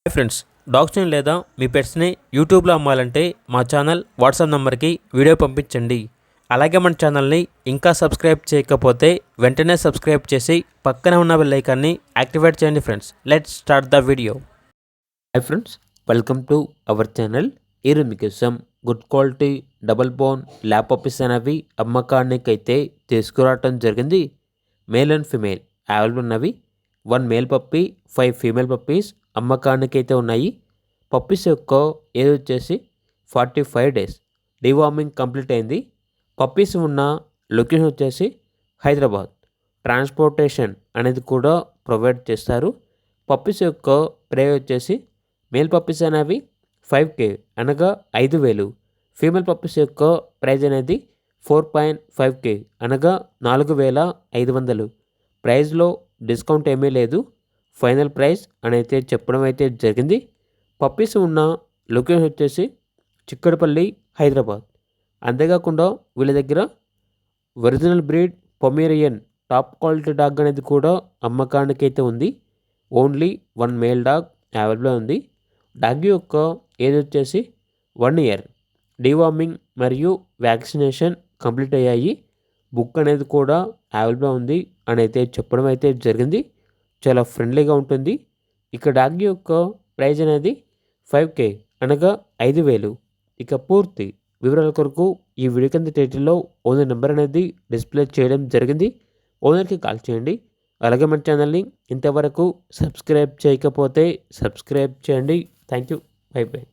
Hi friends, డాగ్స్ని లేదా మీ పెట్స్ని యూట్యూబ్లో అమ్మాలంటే మా ఛానల్ వాట్సాప్ నెంబర్కి వీడియో పంపించండి. అలాగే మన ఛానల్ని ఇంకా సబ్స్క్రైబ్ చేయకపోతే వెంటనే సబ్స్క్రైబ్ చేసి పక్కనే ఉన్న బెల్ ఐకాన్ని యాక్టివేట్ చేయండి. Friends, let's start the video. Hi friends, welcome to our channel. ఈరోజు మీకోసం good quality double bone lap puppies అనేవి అమ్మకానికి అయితే తీసుకురావటం జరిగింది. మేల్ అండ్ ఫిమేల్ అవైలబుల్ ఉన్నవి. 1 మేల్ పప్పీ 5 ఫీమేల్ పప్పీస్ అమ్మకానికి అయితే ఉన్నాయి. పప్పీస్ యొక్క ఏజ్ వచ్చేసి 45 డేస్. డివార్మింగ్ కంప్లీట్ అయింది. పప్పీస్ ఉన్న లొకేషన్ వచ్చేసి హైదరాబాద్. ట్రాన్స్పోర్టేషన్ అనేది కూడా ప్రొవైడ్ చేస్తారు. పప్పీస్ యొక్క ప్రైస్ వచ్చేసి మేల్ పప్పీస్ అనేవి 5K అనగా 5,000. ఫీమేల్ పప్పీస్ యొక్క ప్రైజ్ అనేది 4.5K అనగా 4,500. ప్రైజ్లో డిస్కౌంట్ ఏమీ లేదు. ఫైనల్ ప్రైస్ అని అయితే చెప్పడం అయితే జరిగింది. పప్పీస్ ఉన్న లొకేషన్ వచ్చేసి చిక్కడపల్లి, హైదరాబాద్. అంతేకాకుండా వీళ్ళ దగ్గర original breed Pomeranian top quality dog అనేది కూడా అమ్మకానికి అయితే ఉంది. ఓన్లీ 1 మేల్ డాగ్ అవైలబుల్ ఉంది. డాగ్ యొక్క ఏజ్ వచ్చేసి 1 ఇయర్. డివార్మింగ్ మరియు వ్యాక్సినేషన్ కంప్లీట్ అయ్యాయి. బుక్ అనేది కూడా అవైలబుల్ ఉంది అని అయితే చెప్పడం అయితే జరిగింది. చాలా ఫ్రెండ్లీగా ఉంటుంది. ఇక డాగ్ యొక్క ప్రైజ్ అనేది 5K అనగా 5,000. ఇక పూర్తి వివరాల కొరకు ఈ వీడియో కింద టైటిల్లో ఓనర్ నెంబర్ అనేది డిస్ప్లే చేయడం జరిగింది. ఓనర్కి కాల్ చేయండి. అలాగే మన ఛానల్ని ఇంతవరకు సబ్స్క్రైబ్ చేయకపోతే సబ్స్క్రైబ్ చేయండి. Thank you. By by.